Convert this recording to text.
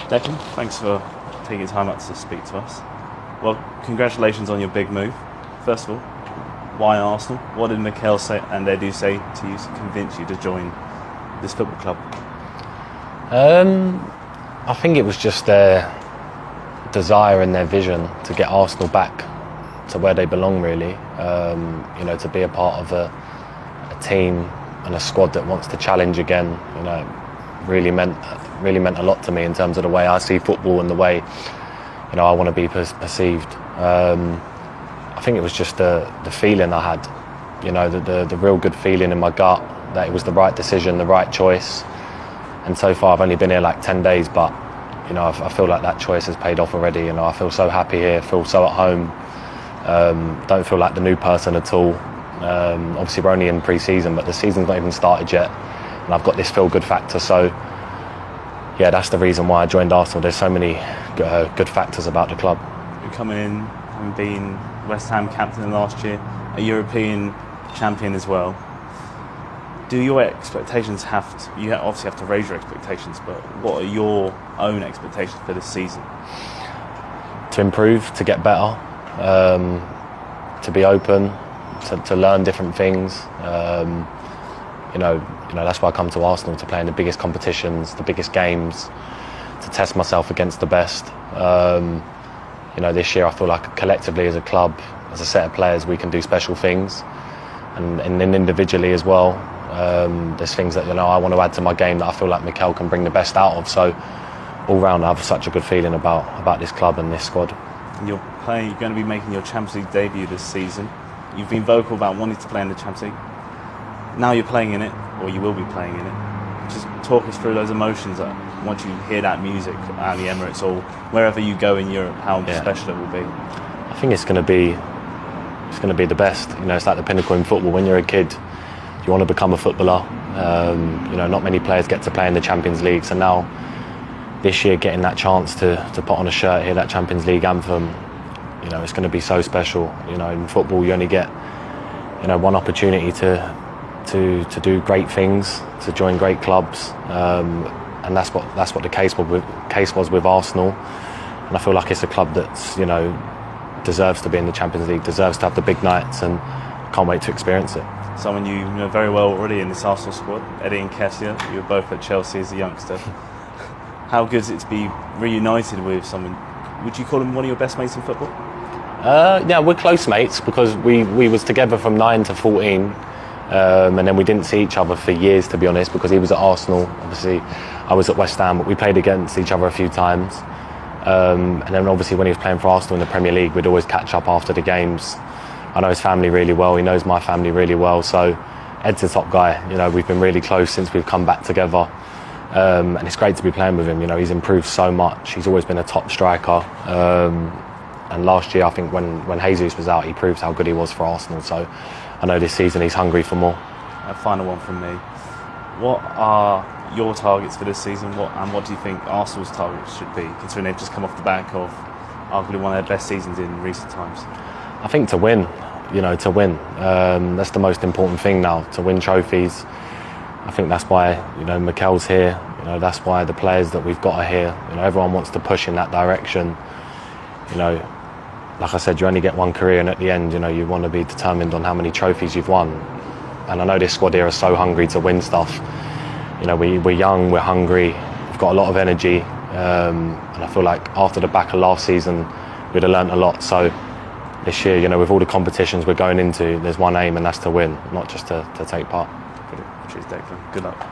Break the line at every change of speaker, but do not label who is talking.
Declan, thanks for taking time out to speak to us. Well, congratulations on your big move. First of all, why Arsenal? What did Mikel say and Edu say to you to convince you to join this football club?
I think it was just their desire and their vision to get Arsenal back to where they belong, really. To be a part of a team and a squad that wants to challenge again. Really meant a lot to me in terms of the way I see football and the way I want to be perceived. I think it was just the feeling I had, the real good feeling in my gut that it was the right decision, the right choice. And so far I've only been here like 10 days, but I feel like that choice has paid off already. I feel so happy here, feel so at home. Don't feel like the new person at all. Obviously we're only in pre-season, but the season's not even started yet, and I've got this feel-good factor. So yeah, that's the reason why I joined Arsenal. There's so many good factors about the club.
You're coming in, having been West Ham captain last year, a European champion as well. Do your expectations you obviously have to raise your expectations, but what are your own expectations for this season?
To improve, to get better, to be open, to learn different things. That's why I come to Arsenal, to play in the biggest competitions, the biggest games, to test myself against the best. This year I feel like collectively as a club, as a set of players, we can do special things, and individually as well. There's things that I want to add to my game that I feel like Mikel can bring the best out of. So all round I have such a good feeling about this club and this squad.
You're going to be making your Champions League debut this season. You've been vocal about wanting to play in the Champions League. Now you're playing in it, or you will be playing in it. Just talk us through those emotions once you hear that music at the Emirates or wherever you go in Europe, how special it will be.
I think it's going to be the best. It's like the pinnacle in football. When you're a kid, you want to become a footballer. Not many players get to play in the Champions League, so now this year getting that chance to put on a shirt, hear that Champions League anthem, it's going to be so special. In football you only get one opportunity to do great things, to join great clubs, and that's what the case was with Arsenal. And I feel like it's a club that's deserves to be in the Champions League, deserves to have the big nights, and can't wait to experience it.
Someone you know very well already in this Arsenal squad, Eddie and Kessia. You were both at Chelsea as a youngster. How good is it to be reunited with someone? Would you call him one of your best mates in football?
Yeah, we're close mates because we was together from 9 to 14, and then we didn't see each other for years, to be honest, because he was at Arsenal. Obviously, I was at West Ham, but we played against each other a few times. And then obviously when he was playing for Arsenal in the Premier League, we'd always catch up after the games. I know his family really well, he knows my family really well, so Ed's a top guy. We've been really close since we've come back together, and it's great to be playing with him. He's improved so much, he's always been a top striker, and last year I think when Jesus was out, he proved how good he was for Arsenal, so I know this season he's hungry for more.
A final one from me. What are your targets for this season, what do you think Arsenal's targets should be, considering they've just come off the back of arguably one of their best seasons in recent times?
I think to win. That's the most important thing now, to win trophies. I think that's why Mikel's here. That's why the players that we've got are here. Everyone wants to push in that direction. Like I said, you only get one career, and at the end, you want to be determined on how many trophies you've won. And I know this squad here are so hungry to win stuff. We're young, we're hungry, we've got a lot of energy, and I feel like after the back of last season, we'd have learnt a lot. So this year, with all the competitions we're going into, there's one aim, and that's to win, not just to take part.
Cheers, Declan. Good luck.